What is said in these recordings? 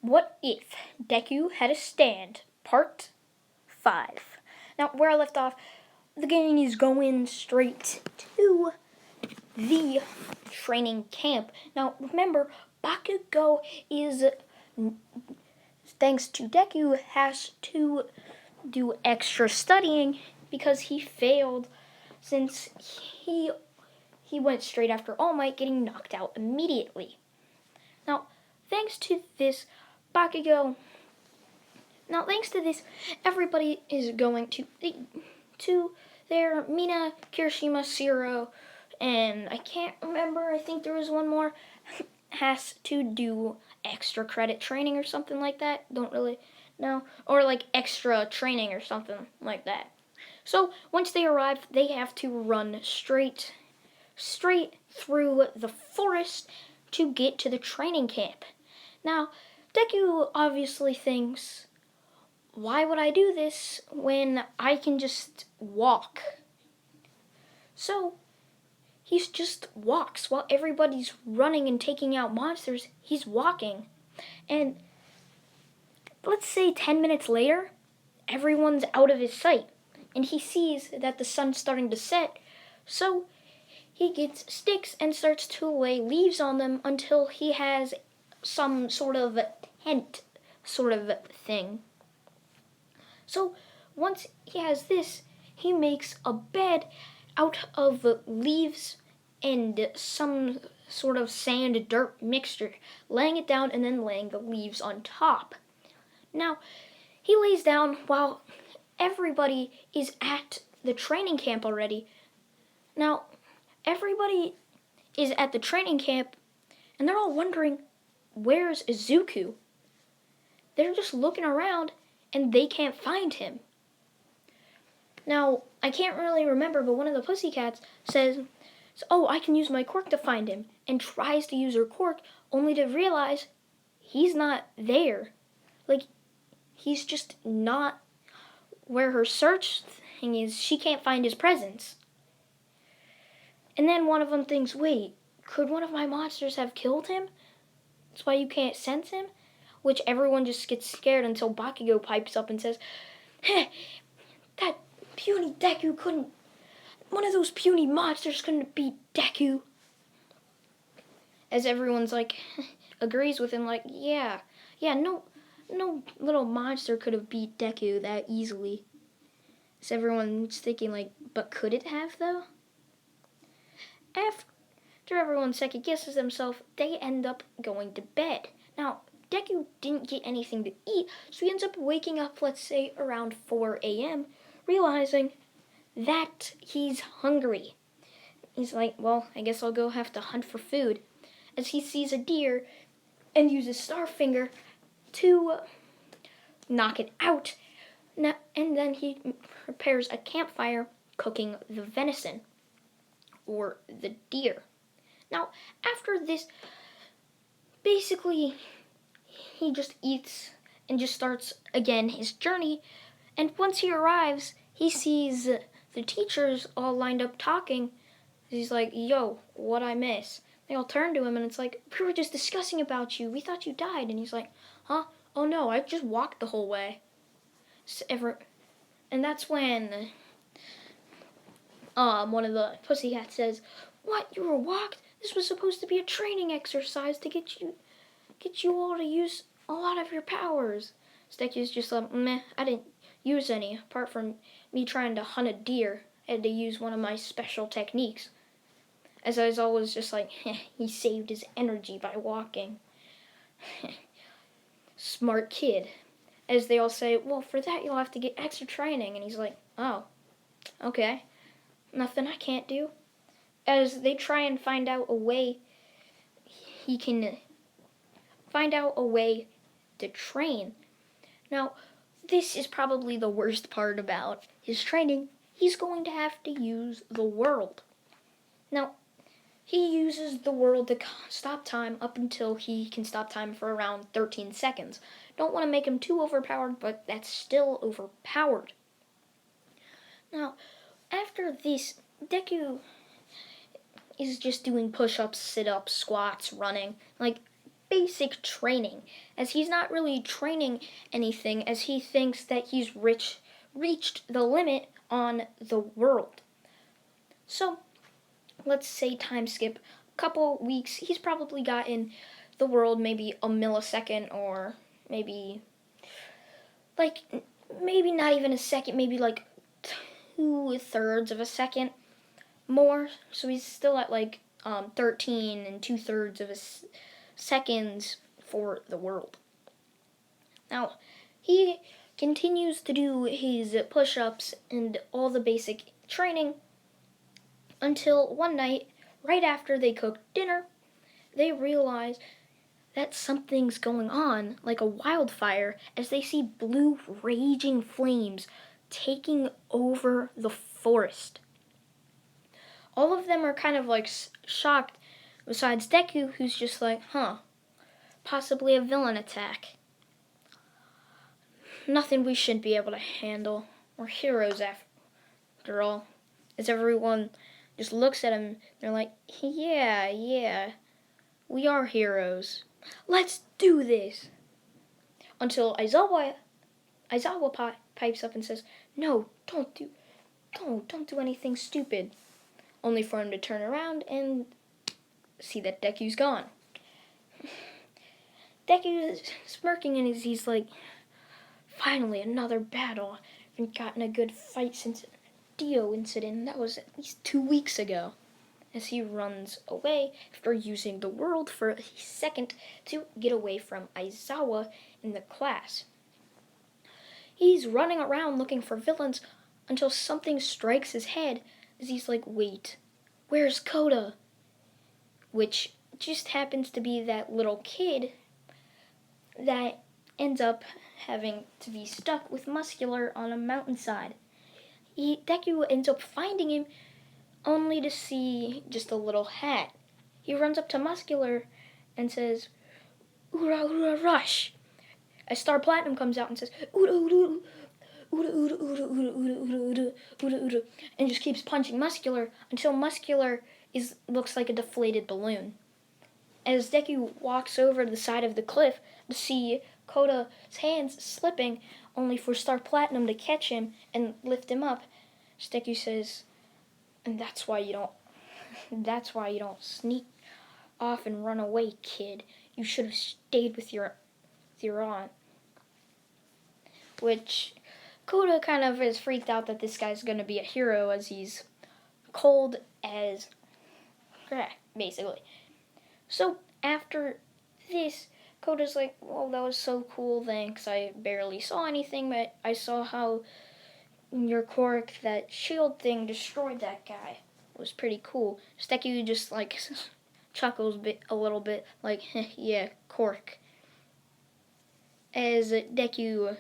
What if Deku had a stand? Part 5. Now, where I left off, the gang is going straight to the training camp. Now, remember, Bakugo is, thanks to Deku, has to do extra studying because he failed since he went straight after All Might, getting knocked out immediately. Now, thanks to this, everybody is going to their Mina, Kirishima, Shiro, and I can't remember, I think there was one more, has to do extra credit training or something like that. Don't really know. Or like extra training or something like that. So once they arrive, they have to run straight through the forest to get to the training camp. Now, Deku obviously thinks, why would I do this when I can just walk? So he just walks while everybody's running and taking out monsters. He's walking. And let's say 10 minutes later, everyone's out of his sight. And he sees that the sun's starting to set. So he gets sticks and starts to lay leaves on them until he has some sort of tent sort of thing. So once he has this, he makes a bed out of leaves and some sort of sand dirt mixture, laying it down and then laying the leaves on top. Now, he lays down while everybody is at the training camp already. Now, everybody is at the training camp and they're all wondering, where's Izuku? They're just looking around and they can't find him. Now, I can't really remember, but one of the pussycats says, oh, I can use my quirk to find him, and tries to use her quirk only to realize he's not there. Like, he's just not where her search thing is. She can't find his presence. And then one of them thinks, wait, could one of my monsters have killed him? That's why you can't sense him? Which everyone just gets scared until Bakugo pipes up and says, that puny Deku couldn't, one of those puny monsters couldn't beat Deku. As everyone's like, agrees with him, like, yeah, no little monster could have beat Deku that easily. So everyone's thinking, like, but could it have, though? After everyone second guesses themselves, they end up going to bed. Now, Deku didn't get anything to eat, so he ends up waking up, let's say, around 4 a.m., realizing that he's hungry. He's like, well, I guess I'll go have to hunt for food, as he sees a deer and uses Starfinger to knock it out. Now, and then he prepares a campfire, cooking the venison, or the deer. Now, after this, basically, he just eats and just starts again his journey. And once he arrives, he sees the teachers all lined up talking. He's like, yo, what'd I miss? They all turn to him and it's like, we were just discussing about you. We thought you died. And he's like, huh? Oh no, I just walked the whole way. And that's when one of the pussycats says, what, you were walked? This was supposed to be a training exercise to get you all to use a lot of your powers. Steku's just like, meh, I didn't use any, apart from me trying to hunt a deer. I had to use one of my special techniques. As I was always just like, he saved his energy by walking. Smart kid. As they all say, well, for that you'll have to get extra training. And he's like, oh, okay. Nothing I can't do. As they try and find out a way, he can find out a way to train. Now, this is probably the worst part about his training. He's going to have to use the world. Now, he uses the world to stop time up until he can stop time for around 13 seconds. Don't want to make him too overpowered, but that's still overpowered. Now, after this, Deku is just doing push-ups, sit-ups, squats, running. Like, basic training, as he's not really training anything, as he thinks that he's reached the limit on the world. So, let's say time skip a couple weeks, he's probably gotten the world maybe a millisecond, or maybe not even a second, maybe like 2/3 of a second more. So he's still at 13 and 2/3 of a seconds for the world. Now, he continues to do his push-ups and all the basic training until one night, right after they cook dinner, they realize that something's going on, like a wildfire, as they see blue raging flames taking over the forest. All of them are kind of shocked, besides Deku, who's just like, possibly a villain attack. Nothing we shouldn't be able to handle. We're heroes after all. As everyone just looks at him, they're like, yeah, we are heroes. Let's do this! Until Aizawa pipes up and says, no, don't do anything stupid. Only for him to turn around and see that Deku's gone. Deku is smirking and he's like, finally another battle. I haven't gotten a good fight since the Dio incident. That was at least 2 weeks ago. As he runs away after using the world for a second to get away from Aizawa in the class. He's running around looking for villains until something strikes his head as he's like, wait, where's Koda? Which just happens to be that little kid that ends up having to be stuck with Muscular on a mountainside. Deku ends up finding him only to see just a little hat. He runs up to Muscular and says, "Ura ura rush!" As Star Platinum comes out and says, "Ura ura ura ura ura ura ura ura ura ura," and just keeps punching Muscular until Muscular looks like a deflated balloon. As Deku walks over to the side of the cliff to see Koda's hands slipping, only for Star Platinum to catch him and lift him up, Deku says, "And that's why you don't sneak off and run away, kid. You should have stayed with your aunt." Which Koda kind of is freaked out that this guy's going to be a hero, as he's cold as crack, basically. So after this, Koda's like, well, that was so cool, thanks. I barely saw anything, but I saw how your quirk, that shield thing, destroyed that guy. It was pretty cool. Deku just chuckles a little bit, like, yeah, quirk. As Deku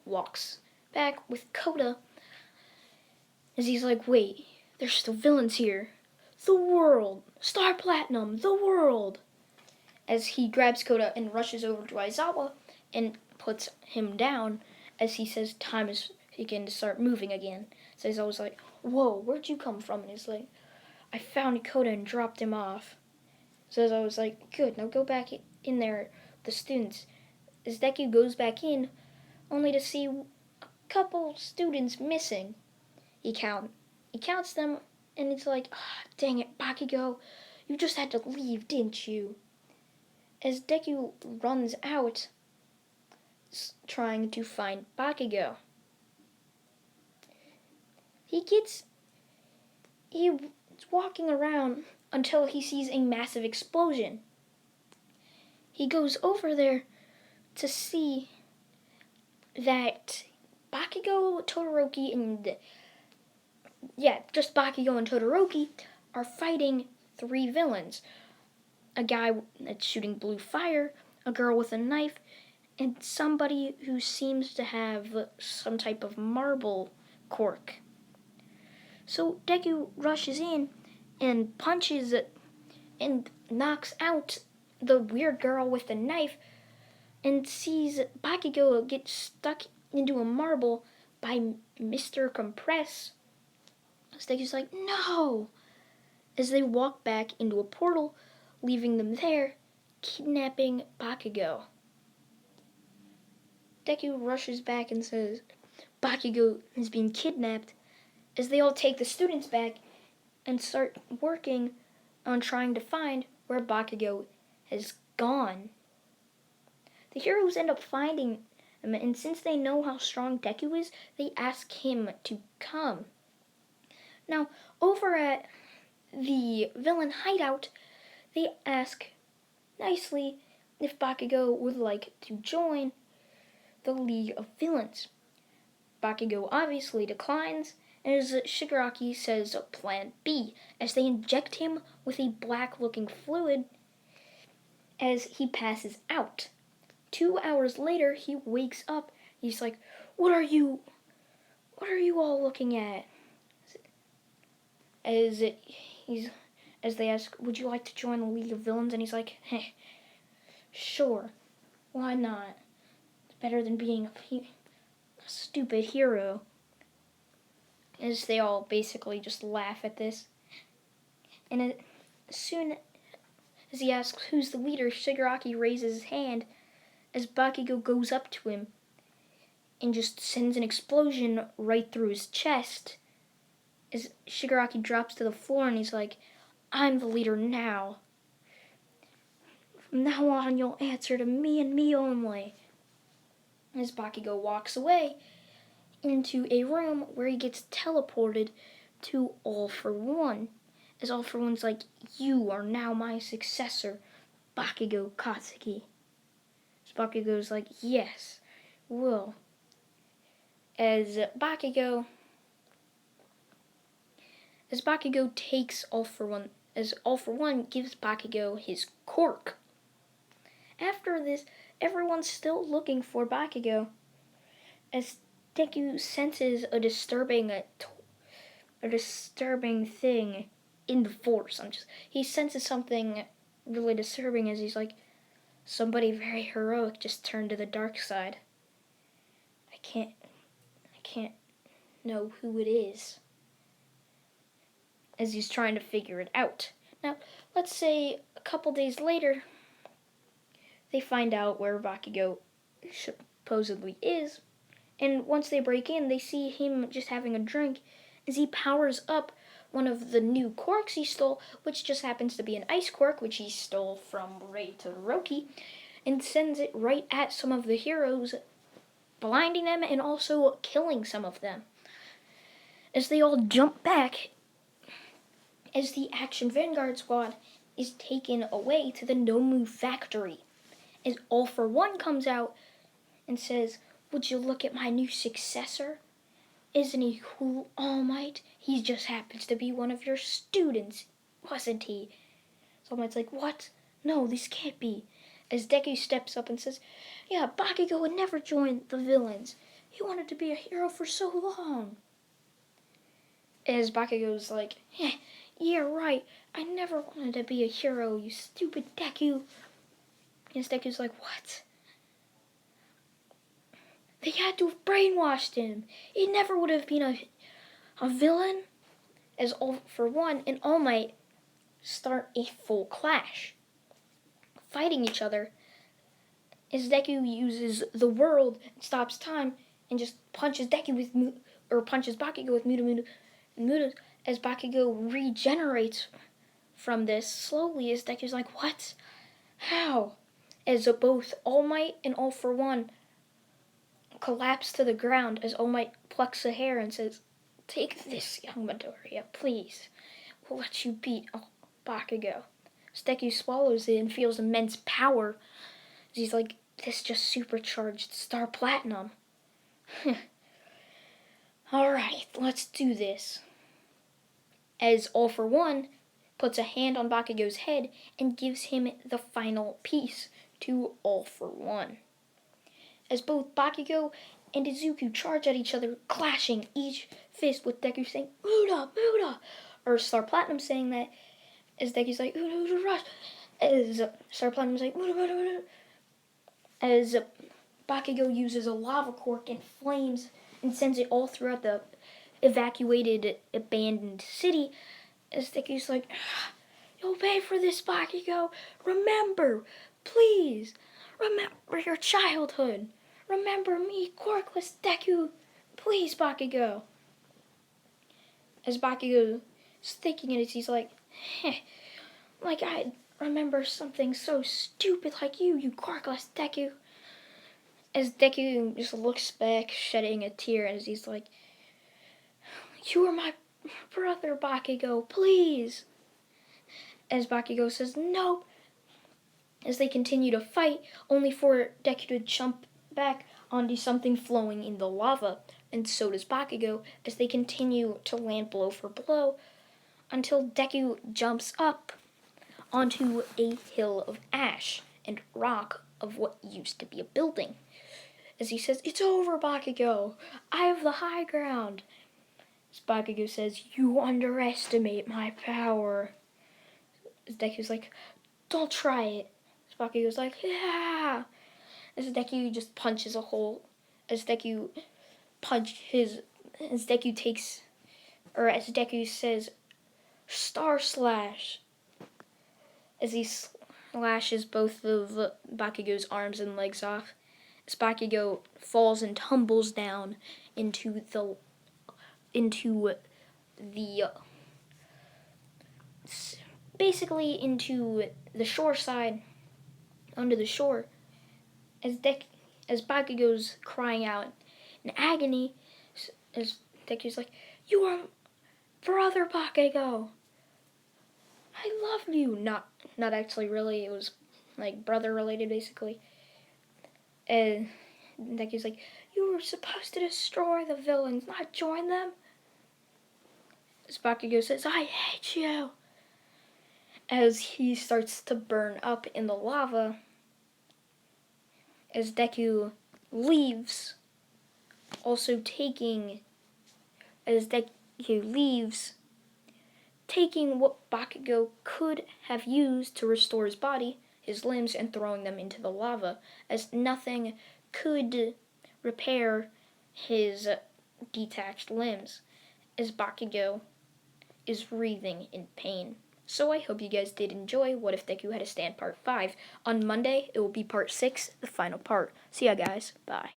walks back with Koda, as he's like, wait, there's still villains here. The world! Star Platinum! The world! As he grabs Koda and rushes over to Aizawa and puts him down, as he says time is beginning to start moving again. So Aizawa's like, whoa, where'd you come from? And he's like, I found Koda and dropped him off. So Aizawa's like, good, now go back in there with the students. As Deku goes back in, only to see a couple students missing. He counts them, and it's like, dang it, Bakugo, you just had to leave, didn't you? As Deku runs out, trying to find Bakugo, he's walking around until he sees a massive explosion. He goes over there to see that Bakugo, Todoroki, and just Bakugo and Todoroki are fighting 3 villains. A guy that's shooting blue fire, a girl with a knife, and somebody who seems to have some type of marble quirk. So Deku rushes in and punches and knocks out the weird girl with the knife, and sees Bakugo get stuck into a marble by Mr. Compress. Deku's like, no! as they walk back into a portal, leaving them there, kidnapping Bakugo. Deku rushes back and says Bakugo is being kidnapped, as they all take the students back and start working on trying to find where Bakugo has gone. The heroes end up finding him, and since they know how strong Deku is, they ask him to come. Now, over at the villain hideout, they ask nicely if Bakugo would like to join the League of Villains. Bakugo obviously declines, as Shigaraki says Plan B, as they inject him with a black-looking fluid as he passes out. 2 hours later, he wakes up. He's like, What are you all looking at?" As they ask, "Would you like to join the League of Villains?" And he's like, "Sure, why not? It's better than being a stupid hero." As they all basically just laugh at this. And as soon as he asks who's the leader, Shigaraki raises his hand as Bakugo goes up to him and just sends an explosion right through his chest. As Shigaraki drops to the floor and he's like, "I'm the leader now. From now on, you'll answer to me and me only." As Bakugo walks away into a room where he gets teleported to All For One. As All For One's like, "You are now my successor, Bakugo Katsuki." So Bakugo's like, "Yes, will." As Bakugo takes All For One, as All For One gives Bakugo his quirk. After this, everyone's still looking for Bakugo, as Deku senses a disturbing thing in the force. He senses something really disturbing as he's like, "Somebody very heroic just turned to the dark side. I can't know who it is." As he's trying to figure it out. Now, let's say a couple days later, they find out where Bakugo supposedly is. And once they break in, they see him just having a drink as he powers up one of the new quirks he stole, which just happens to be an ice quirk, which he stole from Rei Todoroki, and sends it right at some of the heroes, blinding them and also killing some of them. As they all jump back, as the Action Vanguard Squad is taken away to the Nomu factory, as All For One comes out and says, "Would you look at my new successor? Isn't he cool, All Might? He just happens to be one of your students, wasn't he?" So All Might's like, "What? No, this can't be." As Deku steps up and says, "Yeah, Bakugo would never join the villains. He wanted to be a hero for so long." As Bakugo's like, "Yeah, right. I never wanted to be a hero, you stupid Deku." As Deku's like, "What? They had to have brainwashed him. He never would have been a villain." As All For One and All Might start a full clash, fighting each other. As Deku uses the world and stops time and just punches Bakugo with Muda Muda, as Bakugo regenerates from this slowly. As Deku's like, "What? How?" As both All Might and All For One collapse to the ground, as All Might plucks a hair and says, "Take this, young Midoriya, please. We'll let you beat Bakugo." As Deku swallows it and feels immense power, as he's like, "This just supercharged Star Platinum." "Alright, let's do this." As All For One puts a hand on Bakugo's head and gives him the final piece to All For One. As both Bakugo and Izuku charge at each other, clashing each fist, with Deku saying, "Muda, Muda," or Star Platinum saying that, as Deku's like, "Muda, Muda, rush," as Star Platinum's like, "Muda, Muda, Muda," as Bakugo uses a lava quirk and flames and sends it all throughout the evacuated, abandoned city, As Deku's like, you'll pay for this, Bakugo. Remember, please. Remember your childhood. Remember me, Quirkless Deku. Please, Bakugo. As Bakugo is thinking it, he's like, like I remember something so stupid like you Quirkless Deku. As Deku just looks back, shedding a tear, as he's like, you are my brother, Bakugo, please. As Bakugo says, nope. As they continue to fight, only for Deku to jump back onto something flowing in the lava, and so does Bakugo, as they continue to land blow for blow, until Deku jumps up onto a hill of ash and rock of what used to be a building. As he says, it's over, Bakugo. I have the high ground. As Bakugo says, you underestimate my power. As Deku's like, don't try it. As Bakugo's like, yeah. As Deku just punches a hole. As Deku says, Star Slash. As he slashes both of Bakugo's arms and legs off. As Bakugo falls and tumbles down into the basically into the shore side, under the shore, as Bakugo's crying out in agony, as Deku's like, you are brother Bakugo. I love you. Not actually really, it was like brother related basically. And Deku's like, you were supposed to destroy the villains, not join them. As Bakugo says, I hate you. As he starts to burn up in the lava, as Deku leaves, taking what Bakugo could have used to restore his body, his limbs, and throwing them into the lava, as nothing could repair his detached limbs, as Bakugo is writhing in pain. So I hope you guys did enjoy What If Deku Had a Stand Part 5. On Monday, it will be Part 6, the final part. See ya, guys. Bye.